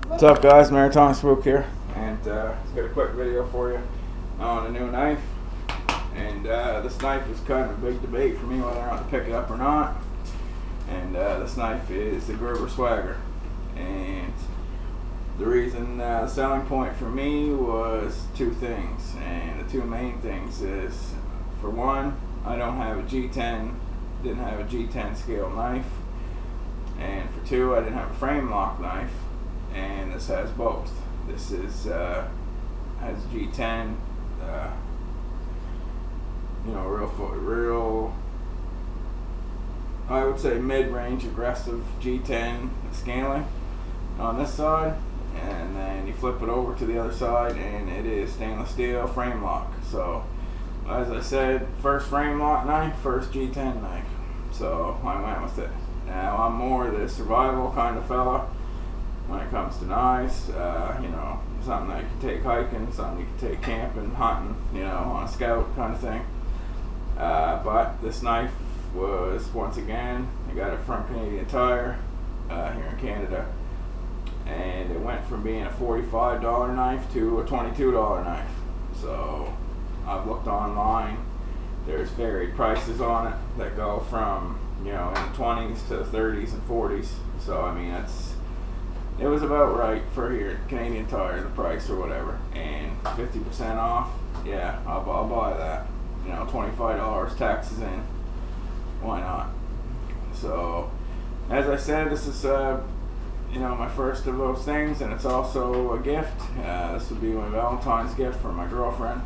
What's up, guys? Maritime Spook here, and just got a quick video for you on a new knife. And this knife is kind of a big debate for me whether or not to pick it up or not. And this knife is the Gerber Swagger. And the reason, the selling point for me was two things. And the two main things is, for one, I don't have a G10, didn't have a G10 scale knife. And for two, I didn't have a Framelock knife. And this has both. This is has G10, you know, real, I would say mid-range aggressive G10 scaling on this side, and then you flip it over to the other side, and it is stainless steel Framelock. So, as I said, first Framelock knife, first G10 knife. So I went with it. Now I'm more the survival kind of fella when it comes to knives. You know, something that you can take hiking, something you can take camping, hunting, you know, on a scout kind of thing. But this knife was, once again, I got it from Canadian Tire here in Canada, and it went from being a $45 knife to a $22 knife. So I've looked online. There's varied prices on it that go from, you know, in the 20s to the 30s and 40s. So I mean, it was about right for here, Canadian Tire, the price or whatever, and 50% off. Yeah, I'll buy that. You know, $25, taxes in. Why not? So, as I said, this is you know, my first of those things, and it's also a gift. This would be my Valentine's gift from my girlfriend.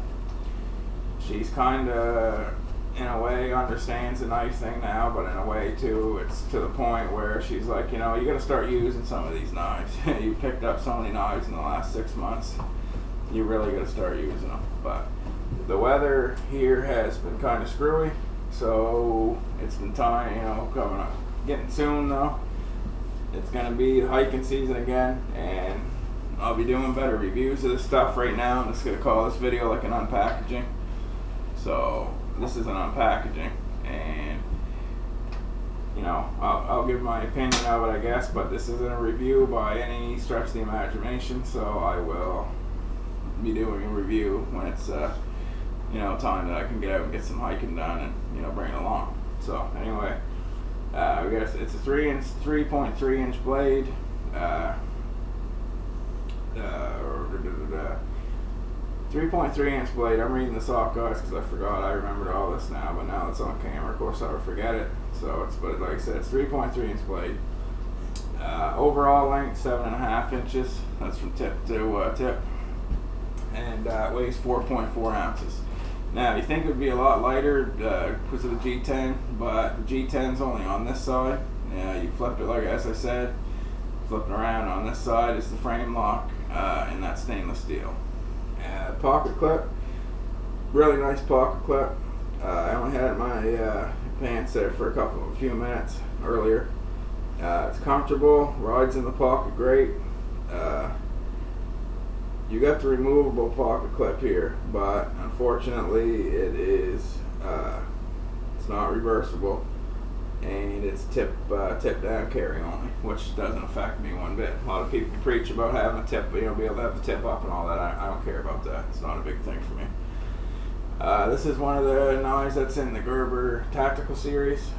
She's kind of, in a way, understands the knife thing now, but in a way too, it's to the point where she's like, you know, you got to start using some of these knives. You picked up so many knives in the last 6 months, you really got to start using them. But the weather here has been kind of screwy, so it's been time, you know, coming up, getting soon though. It's gonna be hiking season again, and I'll be doing better reviews of this stuff. Right now, I'm just gonna call this video like an unpackaging. So this is an unpackaging, and you know, I'll give my opinion of it, I guess, but this isn't a review by any stretch of the imagination. So I will be doing a review when it's you know, time that I can get out and get some hiking done, and you know, bring it along. So anyway, I guess it's a 3.3 inch blade. 3.3 inch blade. I'm reading this off, guys, because I forgot. I remembered all this now, but now it's on camera. Of course, I would forget it. So it's, but like I said, it's 3.3 inch blade. Overall length 7.5 inches. That's from tip to tip, and it weighs 4.4 ounces. Now you think it would be a lot lighter because of the G10, but the G10's only on this side. You flip it, like as I said, flipping around on this side is the Framelock, and that's stainless steel. Pocket clip, really nice pocket clip. I only had my pants there for a few minutes earlier. It's comfortable, rides in the pocket great. You got the removable pocket clip here, but unfortunately it is it's not reversible, and it's tip down carry only, which doesn't affect me one bit. A lot of people preach about having a tip, you know, be able to have the tip up and all that. I don't care about that. It's not a big thing for me. This is one of the knives that's in the Gerber Tactical series.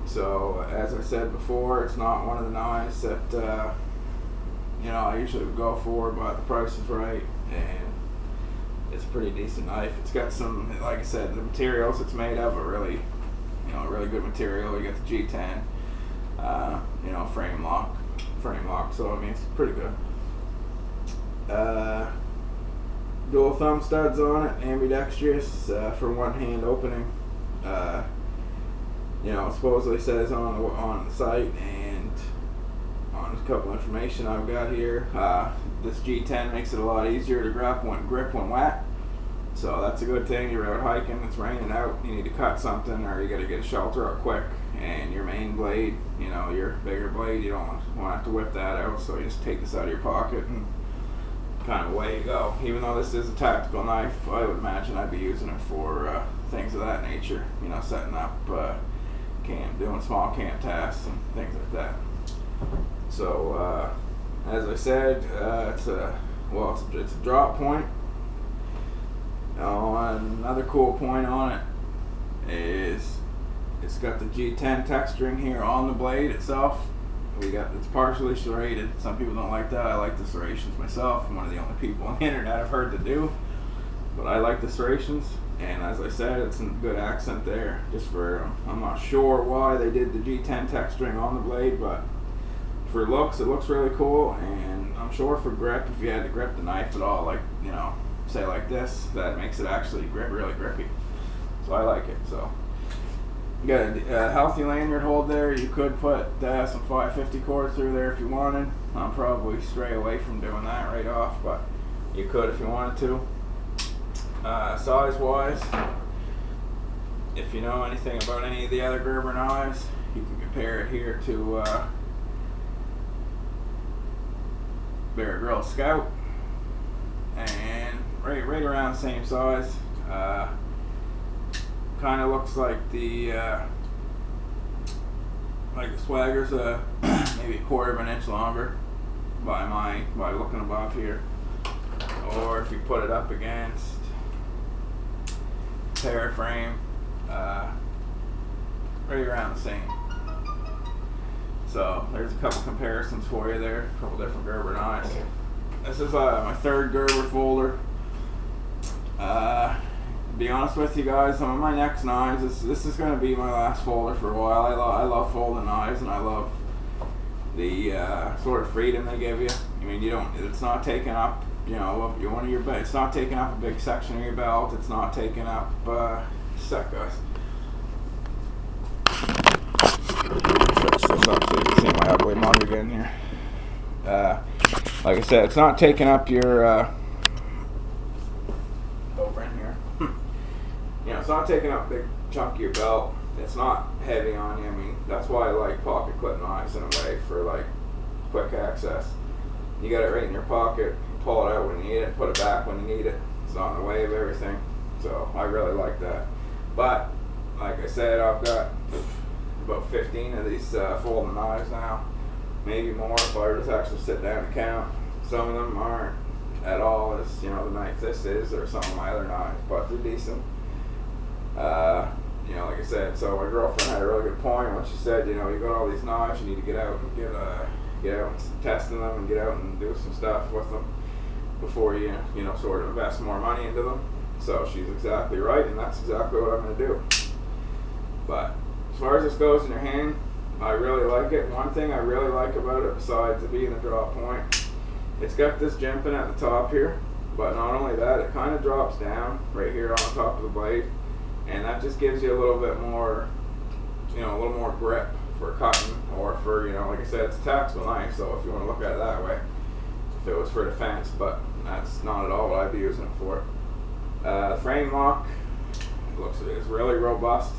So as I said before, it's not one of the knives that you know, I usually would go for, but the price is right, and it's a pretty decent knife. It's got some, like I said, the materials it's made of are really, you know, really good material. You got the G10, you know, Framelock. So I mean, it's pretty good. Dual thumb studs on it, ambidextrous for one hand opening. You know, it supposedly says on the site, and on a couple information I've got here, this G10 makes it a lot easier to grip when wet. So that's a good thing. You're out hiking, it's raining out, you need to cut something, or you got to get a shelter out quick, and your main blade, you know, your bigger blade, you don't want to have to whip that out, so you just take this out of your pocket and kind of away you go. Even though this is a tactical knife, I would imagine I'd be using it for things of that nature, you know, setting up camp, doing small camp tasks and things like that. So as I said, it's a drop point. Another cool point on it is it's got the G10 texturing here on the blade itself. It's partially serrated. Some people don't like that. I like the serrations myself. I'm one of the only people on the internet I've heard to do, but I like the serrations. And as I said, it's a good accent there. I'm not sure why they did the G10 texturing on the blade, but for looks, it looks really cool. And I'm sure for grip, if you had to grip the knife at all, like, you know, say like this, that makes it actually really grippy. So I like it. So you got a healthy lanyard hold there. You could put some 550 cord through there if you wanted. I'll probably stray away from doing that right off, but you could if you wanted to. Size wise, if you know anything about any of the other Gerber knives, you can compare it here to Bear Grylls Scout, and right around the same size. Kind of looks like the Swagger's maybe a quarter of an inch longer by looking above here. Or if you put it up against Paraframe, right around the same. So there's a couple comparisons for you there, a couple different Gerber knives. This is my third Gerber folder. To be honest with you guys, some of my next knives, this is going to be my last folder for a while. I love folding knives, and I love the sort of freedom they give you. I mean, it's not taking up, you know, it's not taking up a big section of your belt. It's not taking up, sec guys. Fix this up so you can see my ugly mug again here. Like I said, it's not taking up your, over in here. You know, it's not taking up a big chunk of your belt. It's not heavy on you. I mean, that's why I like pocket clip knives in a way, for like quick access. You got it right in your pocket. Pull it out when you need it, put it back when you need it. It's not in the way of everything. So I really like that. But like I said, I've got about 15 of these folding knives now, maybe more if I were to actually sit down and count. Some of them aren't at all as, you know, the knife this is, or some of my other knives, but they're decent. You know, like I said, so my girlfriend had a really good point when she said, you know, you got all these knives, you need to get out and get out and testing them and get out and do some stuff with them before you know, sort of invest more money into them. So she's exactly right, and that's exactly what I'm going to do. But as far as this goes in your hand, I really like it. One thing I really like about it, besides it being a drop point, it's got this jimping at the top here, but not only that, it kind of drops down right here on the top of the blade, and that just gives you a little bit more, you know, a little more grip for cutting, or for, you know, like I said, it's a tactical knife, so if you want to look at it that way, if it was for defense, but that's not at all what I'd be using it for. The Framelock, it's really robust.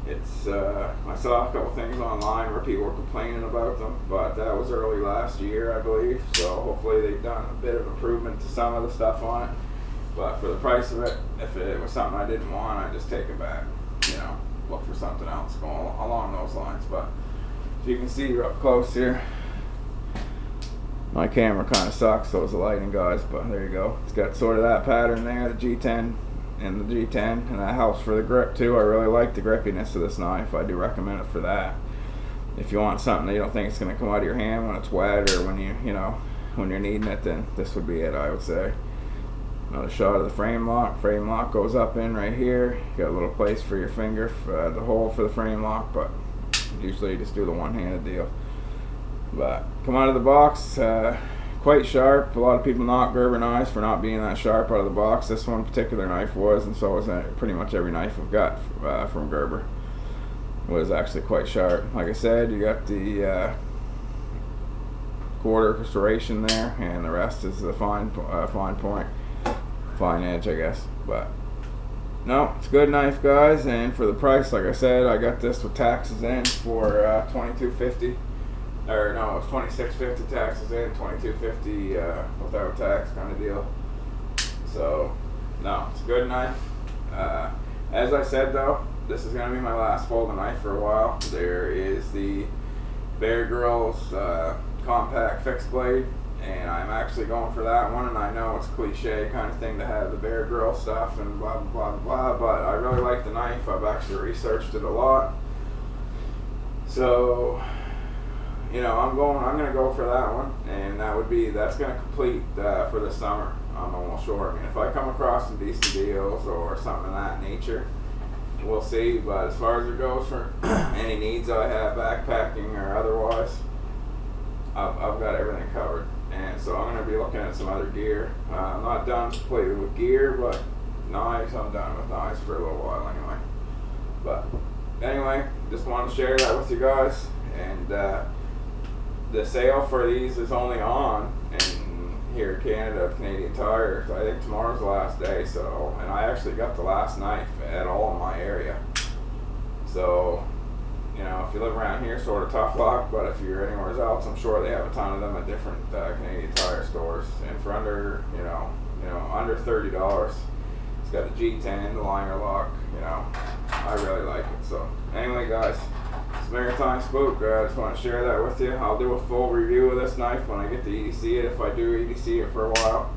It's I saw a couple things online where people were complaining about them, but that was early last year, I believe, so hopefully they've done a bit of improvement to some of the stuff on it. But for the price of it, if it was something I didn't want, I'd just take it back, you know, look for something else going along those lines. But as you can see, you're up close here. My camera kind of sucks, so it's the lighting, guys, but there you go. It's got sort of that pattern there, the G10 and the G10, and that helps for the grip too. I really like the grippiness of this knife. I do recommend it for that. If you want something that you don't think it's going to come out of your hand when it's wet, or when when you're needing it, then this would be it, I would say. Another shot of the Framelock. Framelock goes up in right here. You got a little place for your finger, the hole for the Framelock, but usually you just do the one-handed deal. But come out of the box, quite sharp. A lot of people knock Gerber knives for not being that sharp out of the box. This one particular knife was, and so was pretty much every knife I've got from Gerber. Was actually quite sharp. Like I said, you got the quarter serration there, and the rest is the fine point, fine edge, I guess. But no, it's a good knife, guys, and for the price, like I said, I got this with taxes in for $22.50. Or no, it's $26.50 taxes in, $22.50 without tax kind of deal. So no, it's a good knife. As I said though, this is going to be my last folding knife for a while. There is the Bear Grylls compact fixed blade, and I'm actually going for that one. And I know it's cliche kind of thing to have the Bear Grill stuff and blah blah blah blah, but I really like the knife. I've actually researched it a lot, so you know I'm gonna go for that one, and that's gonna complete for the summer. I'm almost sure. I mean, if I come across some decent deals or something of that nature, we'll see. But as far as it goes for any needs I have, backpacking or otherwise, I've got everything covered. And so I'm going to be looking at some other gear. I'm not done completely with gear, but knives, I'm done with knives for a little while anyway. But anyway, just wanted to share that with you guys. And the sale for these is only on here in Canada, Canadian Tire. I think tomorrow's the last day. So, and I actually got the last knife at all in my area. So, you know, if you live around here, sort of tough luck, but if you're anywhere else, I'm sure they have a ton of them at different Canadian Tire stores. And for under, under $30, it's got the G10, the liner lock. You know, I really like it. So anyway, guys, it's Maritime Spook. I just want to share that with you. I'll do a full review of this knife when I get to EDC it, if I do EDC it for a while,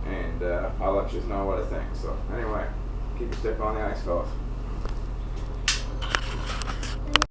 and I'll let you know what I think. So anyway, keep your stick on the ice, fellas.